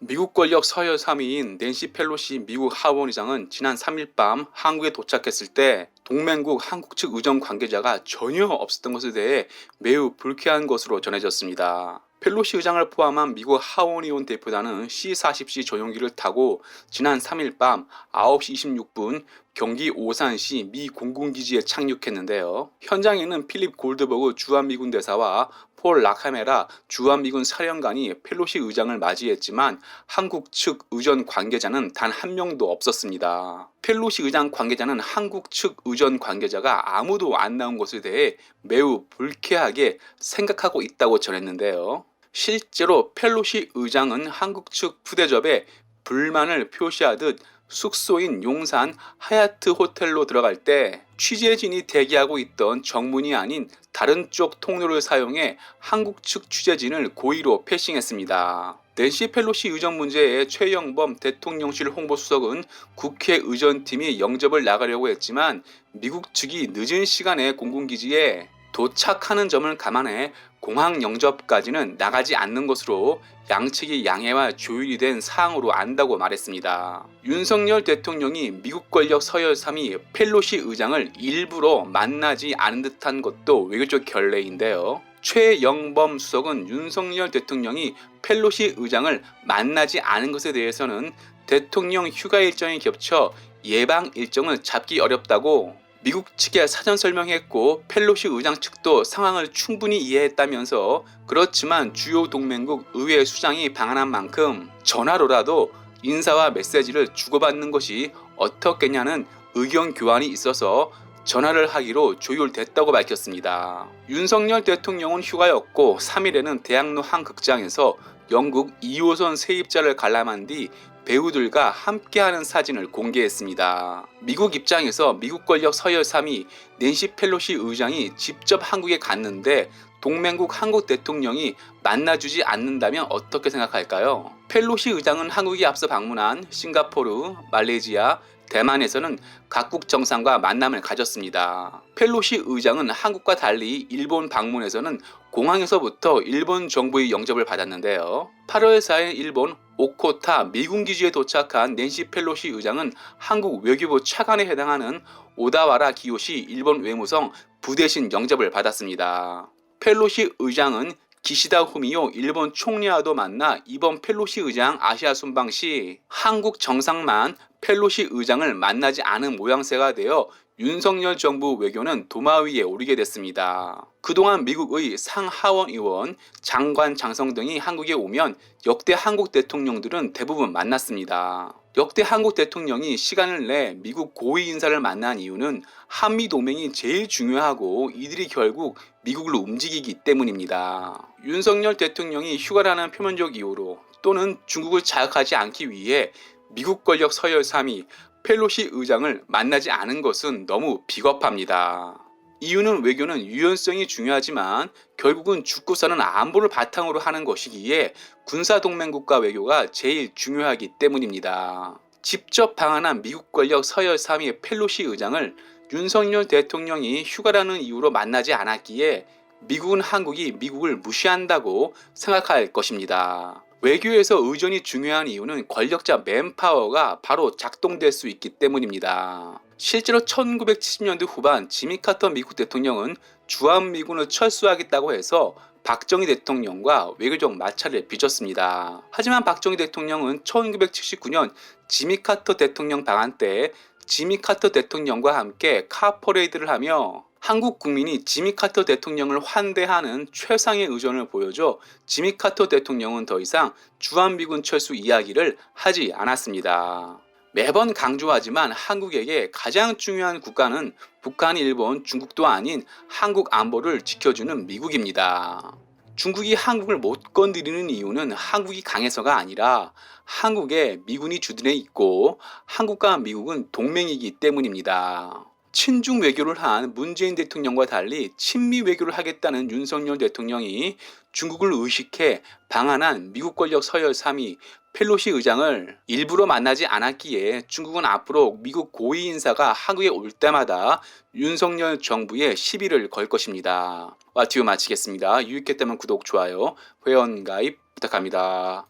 미국 권력 서열 3위인 낸시 펠로시 미국 하원의장은 지난 3일 밤 한국에 도착했을 때 동맹국 한국 측 의전 관계자가 전혀 없었던 것에 대해 매우 불쾌한 것으로 전해졌습니다. 펠로시 의장을 포함한 미국 하원의원 대표단은 C-40C 전용기를 타고 지난 3일 밤 9시 26분 경기 오산시 미 공군기지에 착륙했는데요. 현장에는 필립 골드버그 주한미군 대사와 폴 라카메라 주한미군 사령관이 펠로시 의장을 맞이했지만 한국 측 의전 관계자는 단 한 명도 없었습니다. 펠로시 의장 관계자는 한국 측 의전 관계자가 아무도 안 나온 것에 대해 매우 불쾌하게 생각하고 있다고 전했는데요. 실제로 펠로시 의장은 한국 측 푸대접에 불만을 표시하듯 숙소인 용산 하얏트 호텔로 들어갈 때 취재진이 대기하고 있던 정문이 아닌 다른 쪽 통로를 사용해 한국 측 취재진을 고의로 패싱했습니다. 낸시 펠로시 의전 문제에 최영범 대통령실 홍보수석은 국회 의전팀이 영접을 나가려고 했지만 미국 측이 늦은 시간에 공군기지에 도착하는 점을 감안해 공항 영접까지는 나가지 않는 것으로 양측이 양해와 조율이 된 사항으로 안다고 말했습니다. 윤석열 대통령이 미국 권력 서열 3위 펠로시 의장을 일부러 만나지 않은 듯한 것도 외교적 결례인데요. 최영범 수석은 윤석열 대통령이 펠로시 의장을 만나지 않은 것에 대해서는 대통령 휴가 일정이 겹쳐 예방 일정을 잡기 어렵다고 미국 측에 사전 설명했고 펠로시 의장 측도 상황을 충분히 이해했다면서 그렇지만 주요 동맹국 의회 수장이 방한한 만큼 전화로라도 인사와 메시지를 주고받는 것이 어떻겠냐는 의견 교환이 있어서 전화를 하기로 조율됐다고 밝혔습니다. 윤석열 대통령은 휴가였고 3일에는 대학로 한 극장에서 영국 2호선 세입자를 관람한 뒤 배우들과 함께하는 사진을 공개했습니다. 미국 입장에서 미국 권력 서열 3위 낸시 펠로시 의장이 직접 한국에 갔는데 동맹국 한국 대통령이 만나주지 않는다면 어떻게 생각할까요? 펠로시 의장은 한국에 앞서 방문한 싱가포르, 말레이시아, 대만에서는 각국 정상과 만남을 가졌습니다. 펠로시 의장은 한국과 달리 일본 방문에서는 공항에서부터 일본 정부의 영접을 받았는데요. 8월 4일 일본 오코타 미군기지에 도착한 낸시 펠로시 의장은 한국 외교부 차관에 해당하는 오다와라 기요시 일본 외무성 부대신 영접을 받았습니다. 펠로시 의장은 기시다 후미오 일본 총리와도 만나 이번 펠로시 의장 아시아 순방 시 한국 정상만 펠로시 의장을 만나지 않은 모양새가 되어 윤석열 정부 외교는 도마 위에 오르게 됐습니다. 그동안 미국의 상하원 의원, 장관, 장성 등이 한국에 오면 역대 한국 대통령들은 대부분 만났습니다. 역대 한국 대통령이 시간을 내 미국 고위 인사를 만난 이유는 한미동맹이 제일 중요하고 이들이 결국 미국을 움직이기 때문입니다. 윤석열 대통령이 휴가라는 표면적 이유로 또는 중국을 자극하지 않기 위해 미국 권력 서열 3위 펠로시 의장을 만나지 않은 것은 너무 비겁합니다. 이유는 외교는 유연성이 중요하지만 결국은 죽고서는 안보를 바탕으로 하는 것이기에 군사동맹국가 외교가 제일 중요하기 때문입니다. 직접 방한한 미국 권력 서열 3위 펠로시 의장을 윤석열 대통령이 휴가라는 이유로 만나지 않았기에 미국은 한국이 미국을 무시한다고 생각할 것입니다. 외교에서 의전이 중요한 이유는 권력자 맨파워가 바로 작동될 수 있기 때문입니다. 실제로 1970년대 후반 지미 카터 미국 대통령은 주한미군을 철수하겠다고 해서 박정희 대통령과 외교적 마찰을 빚었습니다. 하지만 박정희 대통령은 1979년 지미 카터 대통령 방한 때 지미 카터 대통령과 함께 카퍼레이드를 하며 한국 국민이 지미 카터 대통령을 환대하는 최상의 의전을 보여줘 지미 카터 대통령은 더 이상 주한미군 철수 이야기를 하지 않았습니다. 매번 강조하지만 한국에게 가장 중요한 국가는 북한, 일본, 중국도 아닌 한국 안보를 지켜주는 미국입니다. 중국이 한국을 못 건드리는 이유는 한국이 강해서가 아니라 한국에 미군이 주둔해 있고 한국과 미국은 동맹이기 때문입니다. 친중 외교를 한 문재인 대통령과 달리 친미 외교를 하겠다는 윤석열 대통령이 중국을 의식해 방한한 미국 권력 서열 3위 펠로시 의장을 일부러 만나지 않았기에 중국은 앞으로 미국 고위 인사가 한국에 올 때마다 윤석열 정부에 시비를 걸 것입니다. 와티오 마치겠습니다. 유익했다면 구독, 좋아요, 회원 가입 부탁합니다.